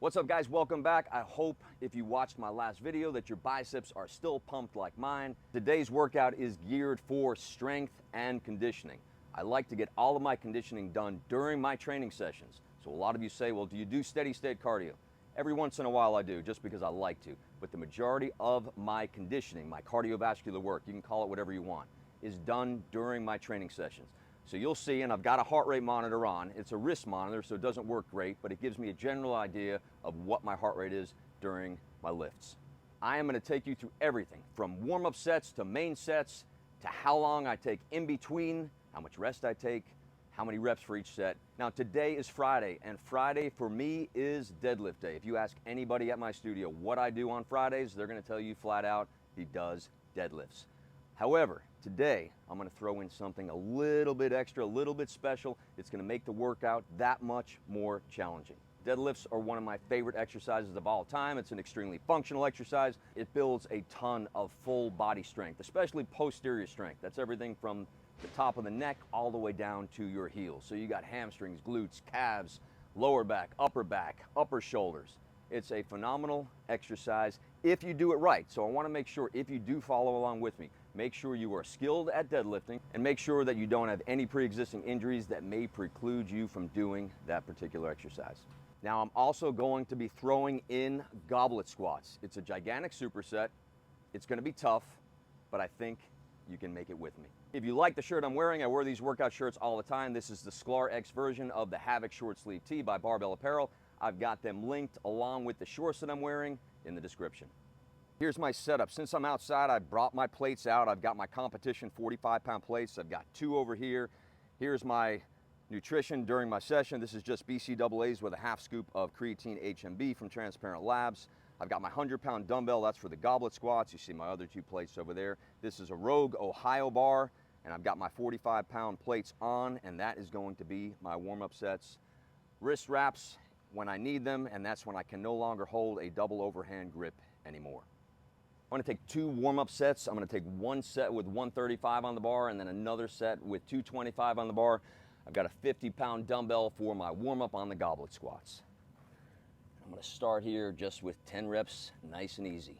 What's up, guys? Welcome back. I hope if you watched my last video that your biceps are still pumped like mine. Today's workout is geared for strength and conditioning. I like to get all of my conditioning done during my training sessions. So a lot of you say, well, do you do steady state cardio? Every once in a while I do, just because I like to. But the majority of my conditioning, my cardiovascular work, you can call it whatever you want, is done during my training sessions. So you'll see, and I've got a heart rate monitor on. It's a wrist monitor, so it doesn't work great, but it gives me a general idea of what my heart rate is during my lifts. I am going to take you through everything from warm-up sets to main sets to how long I take in between, how much rest I take, how many reps for each set. Now today is Friday, and Friday for me is deadlift day. If you ask anybody at my studio what I do on Fridays, they're going to tell you flat out he does deadlifts. However, today I'm going to throw in something a little bit extra, a little bit special. It's going to make the workout that much more challenging. Deadlifts are one of my favorite exercises of all time. It's an extremely functional exercise. It builds a ton of full body strength, especially posterior strength. That's everything from the top of the neck all the way down to your heels. So you got hamstrings, glutes, calves, lower back, upper shoulders. It's a phenomenal exercise if you do it right. So I want to make sure if you do follow along with me, make sure you are skilled at deadlifting and make sure that you don't have any pre-existing injuries that may preclude you from doing that particular exercise. Now I'm also going to be throwing in goblet squats. It's a gigantic superset. It's going to be tough, but I think you can make it with me. If you like the shirt I'm wearing, I wear these workout shirts all the time. This is the Sklar X version of the Havoc short sleeve tee by Barbell Apparel. I've got them linked along with the shorts that I'm wearing in the description. Here's my setup. Since I'm outside, I brought my plates out. I've got my competition 45-pound plates. I've got 2 over here. Here's my nutrition during my session. This is just BCAAs with a half scoop of Creatine HMB from Transparent Labs. I've got my 100-pound dumbbell. That's for the goblet squats. You see my other 2 plates over there. This is a Rogue Ohio bar, and I've got my 45-pound plates on, and that is going to be my warm-up sets. Wrist wraps when I need them, and that's when I can no longer hold a double overhand grip anymore. I'm going to take 2 warm-up sets. I'm going to take 1 set with 135 on the bar and then another set with 225 on the bar. I've got a 50-pound dumbbell for my warm-up on the goblet squats. I'm going to start here just with 10 reps, nice and easy.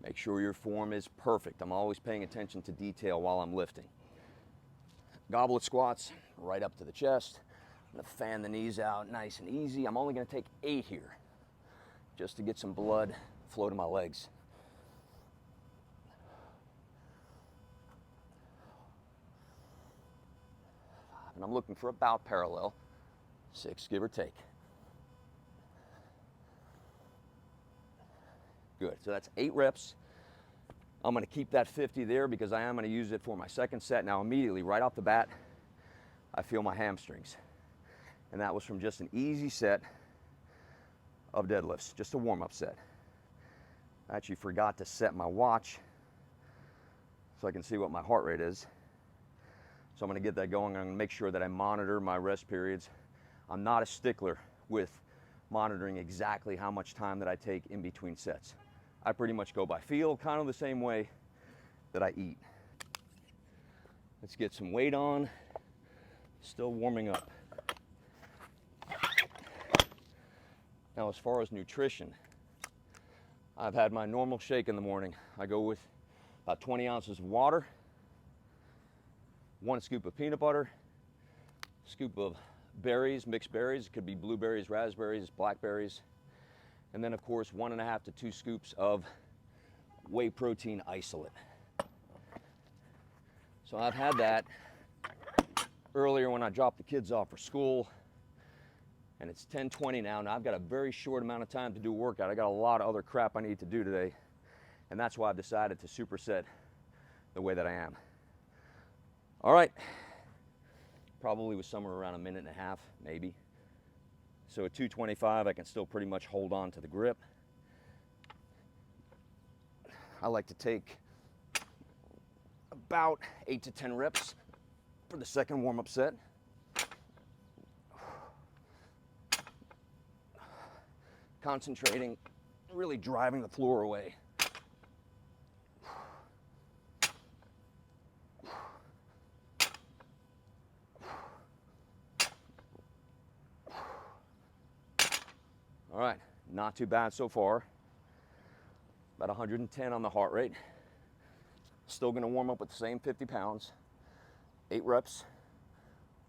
Make sure your form is perfect. I'm always paying attention to detail while I'm lifting. Goblet squats, right up to the chest. I'm gonna fan the knees out nice and easy. I'm only gonna take 8 here, just to get some blood flow to my legs. And I'm looking for about parallel, 6 give or take. Good, so that's 8 reps. I'm gonna keep that 50 there because I am gonna use it for my second set. Now immediately, right off the bat, I feel my hamstrings. And that was from just an easy set of deadlifts, just a warm-up set. I actually forgot to set my watch so I can see what my heart rate is. So I'm gonna get that going. I'm gonna make sure that I monitor my rest periods. I'm not a stickler with monitoring exactly how much time that I take in between sets. I pretty much go by feel, kind of the same way that I eat. Let's get some weight on. Still warming up. Now as far as nutrition, I've had my normal shake in the morning. I go with about 20 ounces of water, 1 scoop of peanut butter, scoop of berries, mixed berries. It could be blueberries, raspberries, blackberries. And then of course 1.5 to 2 scoops of whey protein isolate. So I've had that earlier when I dropped the kids off for school, and it's 10:20 now. Now I've got a very short amount of time to do a workout. I got a lot of other crap I need to do today, and that's why I've decided to superset the way that I am. All right, probably was somewhere around 1.5 minutes, maybe. So at 225, I can still pretty much hold on to the grip. I like to take about 8 to 10 reps for the second warm-up set. Concentrating, really driving the floor away. All right, not too bad so far. About 110 on the heart rate. Still gonna warm up with the same 50 pounds. 8 reps.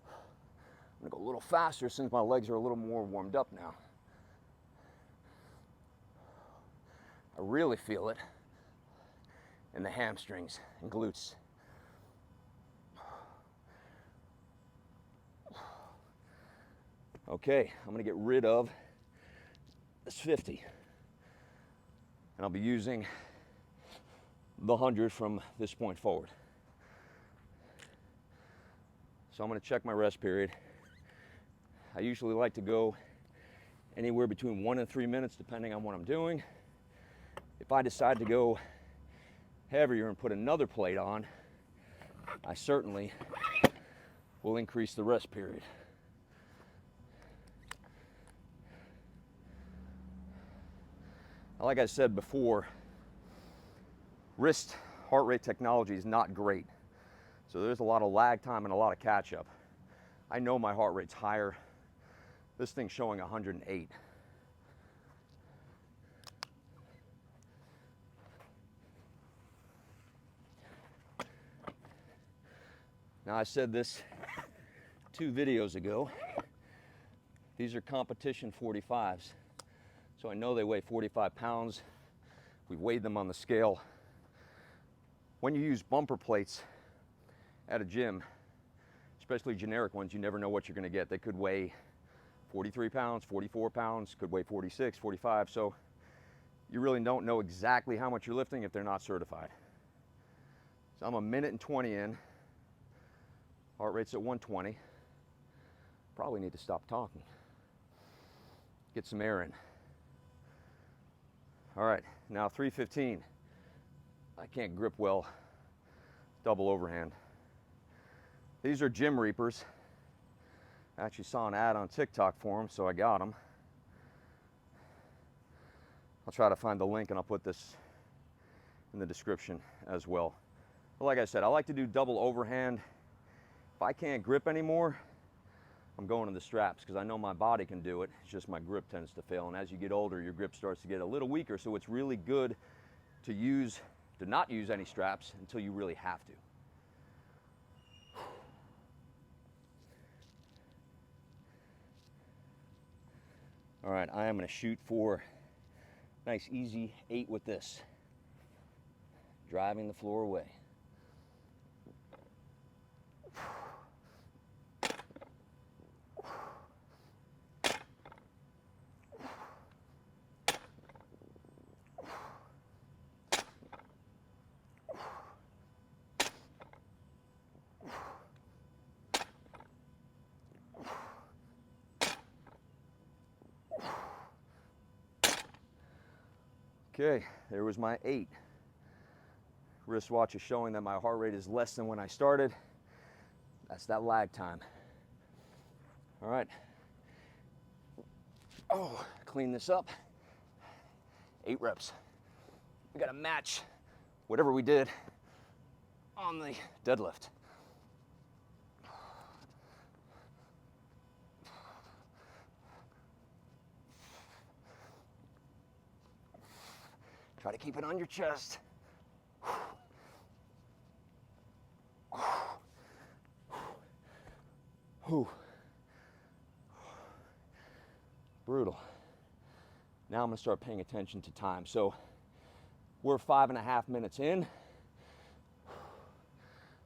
I'm gonna go a little faster since my legs are a little more warmed up now. I really feel it in the hamstrings and glutes. Okay, I'm gonna get rid of this 50. And I'll be using the 100 from this point forward. So I'm gonna check my rest period. I usually like to go anywhere between 1 and 3 minutes, depending on what I'm doing. If I decide to go heavier and put another plate on, I certainly will increase the rest period. Like I said before, wrist heart rate technology is not great. So there's a lot of lag time and a lot of catch up. I know my heart rate's higher. This thing's showing 108. Now I said this 2 videos ago. These are competition 45s. So I know they weigh 45 pounds. We weighed them on the scale. When you use bumper plates at a gym, especially generic ones, you never know what you're gonna get. They could weigh 43 pounds, 44 pounds, could weigh 46, 45. So you really don't know exactly how much you're lifting if they're not certified. So I'm 1 minute and 20 in. Heart rate's at 120. Probably need to stop talking. Get some air in. All right, now 315. I can't grip well, double overhand. These are Gym Reapers. I actually saw an ad on TikTok for them, so I got them. I'll try to find the link and I'll put this in the description as well. But like I said, I like to do double overhand. If I can't grip anymore, I'm going to the straps because I know my body can do it. It's just my grip tends to fail. And as you get older, your grip starts to get a little weaker. So it's really good to not use any straps until you really have to. All right, I am going to shoot for a nice easy 8 with this. Driving the floor away. Okay, there was my 8. Wristwatch is showing that my heart rate is less than when I started. That's that lag time. All right. Oh, clean this up. 8 reps. We gotta match whatever we did on the deadlift. Try to keep it on your chest. Brutal. Now I'm gonna start paying attention to time. So we're 5.5 minutes in. I'm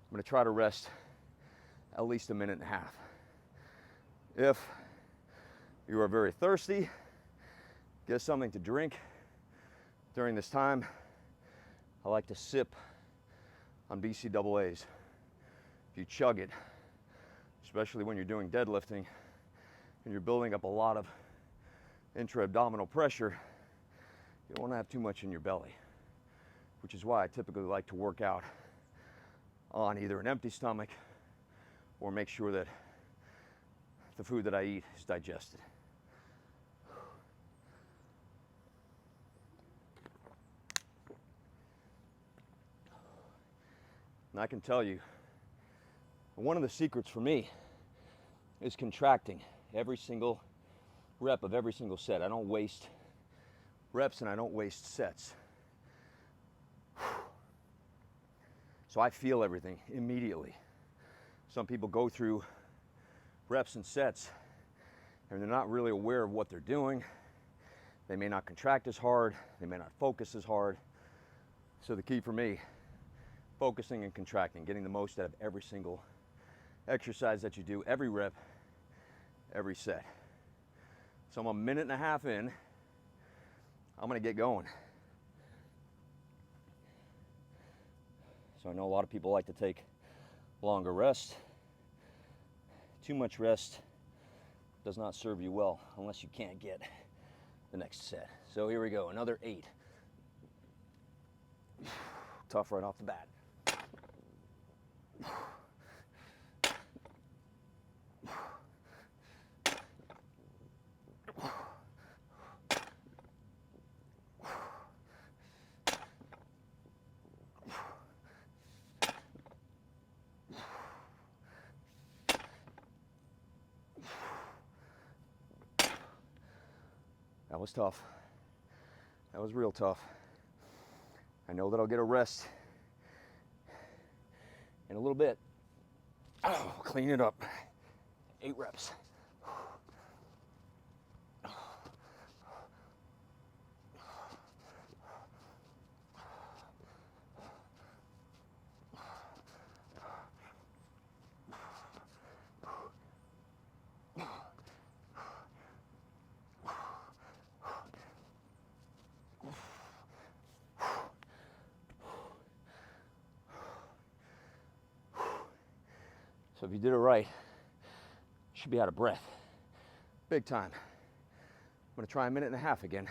gonna try to rest at least 1.5 minutes. If you are very thirsty, get something to drink. During this time, I like to sip on BCAAs. If you chug it, especially when you're doing deadlifting and you're building up a lot of intra-abdominal pressure, you don't want to have too much in your belly, which is why I typically like to work out on either an empty stomach or make sure that the food that I eat is digested. And I can tell you, one of the secrets for me is contracting every single rep of every single set. I don't waste reps and I don't waste sets. So I feel everything immediately. Some people go through reps and sets and they're not really aware of what they're doing. They may not contract as hard, they may not focus as hard. So the key for me, focusing and contracting, getting the most out of every single exercise that you do, every rep, every set. So I'm a minute and a half in, I'm gonna get going. So I know a lot of people like to take longer rest. Too much rest does not serve you well unless you can't get the next set. So here we go, another 8. Tough right off the bat. That was tough. That was real tough. I know that I'll get a rest in a little bit. Oh, clean it up. 8 reps. So if you did it right, you should be out of breath. Big time. I'm gonna try a minute and a half again.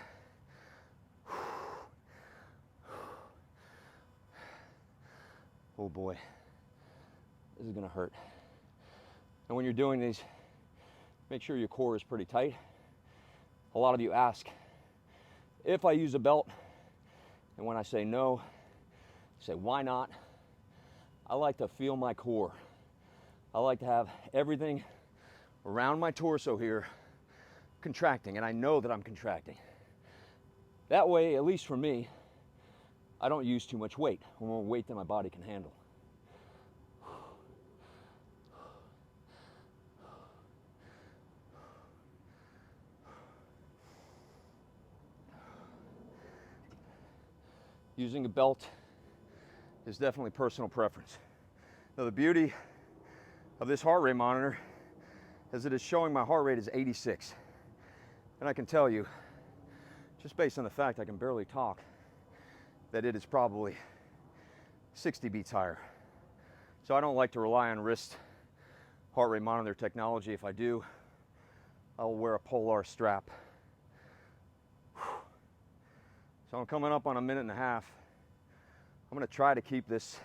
Oh boy, this is gonna hurt. And when you're doing these, make sure your core is pretty tight. A lot of you ask if I use a belt, and when I say no, you say why not? I like to feel my core. I like to have everything around my torso here contracting, and I know that I'm contracting. That way, at least for me, I don't use too much weight, or more weight than my body can handle. Using a belt is definitely personal preference. Now the beauty of this heart rate monitor is that it's showing my heart rate is 86. And I can tell you, just based on the fact I can barely talk, that it is probably 60 beats higher. So I don't like to rely on wrist heart rate monitor technology. If I do, I'll wear a Polar strap. So I'm coming up on a minute and a half. I'm gonna try to keep this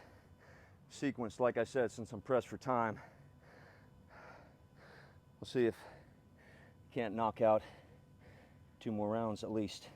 sequence, like I said, since I'm pressed for time. We'll see if I can't knock out 2 more rounds at least.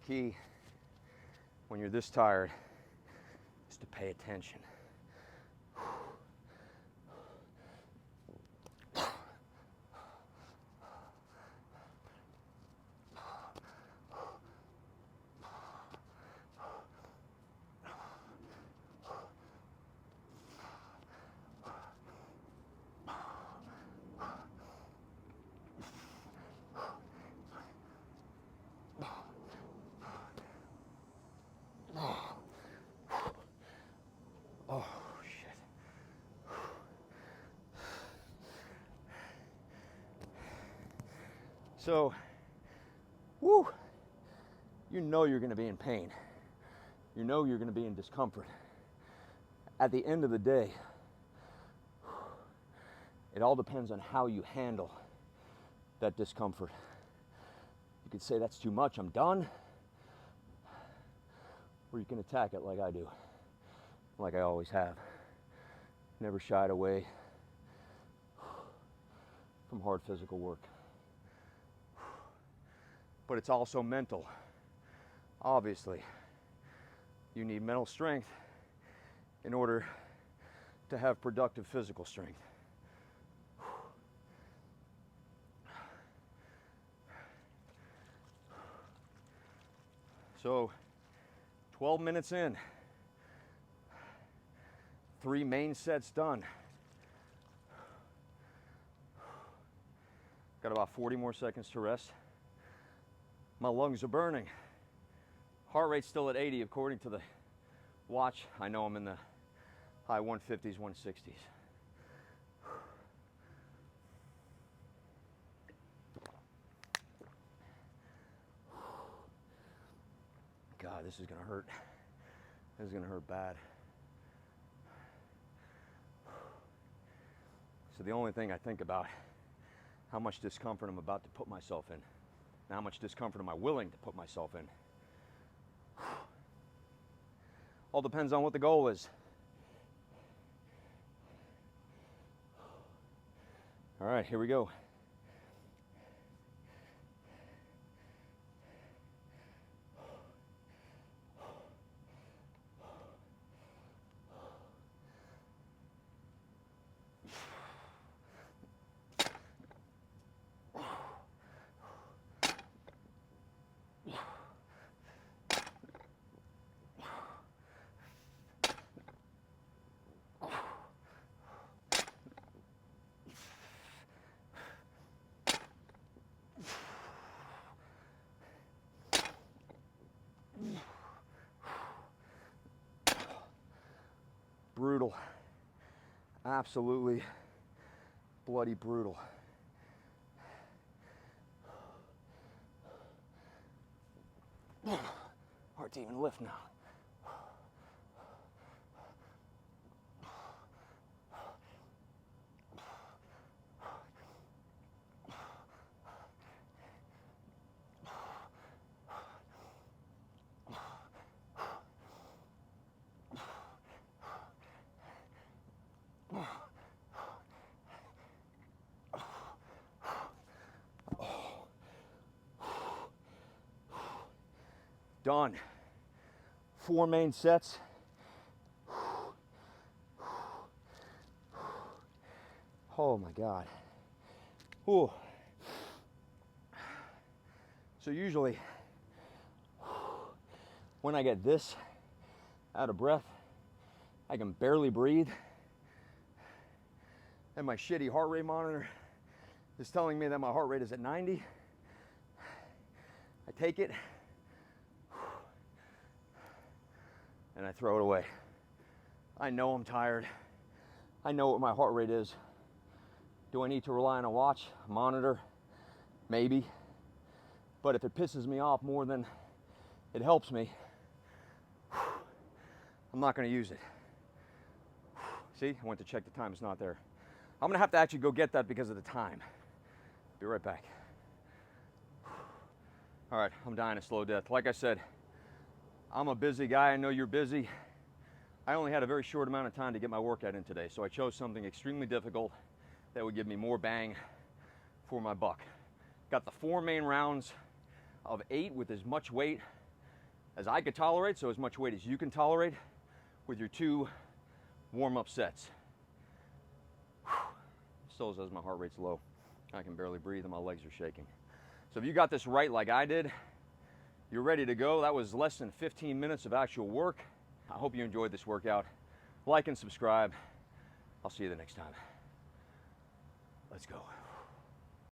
Key when you're this tired is to pay attention. So, whoo, you know you're going to be in pain. You know you're going to be in discomfort. At the end of the day, it all depends on how you handle that discomfort. You could say that's too much, I'm done. Or you can attack it like I do, like I always have. Never shied away from hard physical work. But it's also mental. Obviously, you need mental strength in order to have productive physical strength. So, 12 minutes in, 3 main sets done. Got about 40 more seconds to rest. My lungs are burning. Heart rate's still at 80 according to the watch. I know I'm in the high 150s, 160s. God, this is gonna hurt. This is gonna hurt bad. So the only thing I think about, how much discomfort I'm about to put myself in. And how much discomfort am I willing to put myself in? All depends on what the goal is. All right, here we go. Brutal. Absolutely bloody brutal. Hard to even lift now. Done. 4 main sets. Oh my God. Ooh. So usually when I get this out of breath, I can barely breathe. And my shitty heart rate monitor is telling me that my heart rate is at 90. I take it and I throw it away. I know I'm tired. I know what my heart rate is. Do I need to rely on a watch, a monitor? Maybe. But if it pisses me off more than it helps me, I'm not going to use it. See, I went to check the time, it's not there. I'm going to have to actually go get that because of the time. Be right back. All right, I'm dying a slow death. Like I said, I'm a busy guy. I know you're busy. I only had a very short amount of time to get my workout in today, so I chose something extremely difficult that would give me more bang for my buck. Got the 4 main rounds of 8 with as much weight as I could tolerate, so as much weight as you can tolerate, with your 2 warm-up sets. Still says my heart rate's low. I can barely breathe and my legs are shaking. So if you got this right like I did, you're ready to go. That was less than 15 minutes of actual work. I hope you enjoyed this workout. Like and subscribe. I'll see you the next time. Let's go.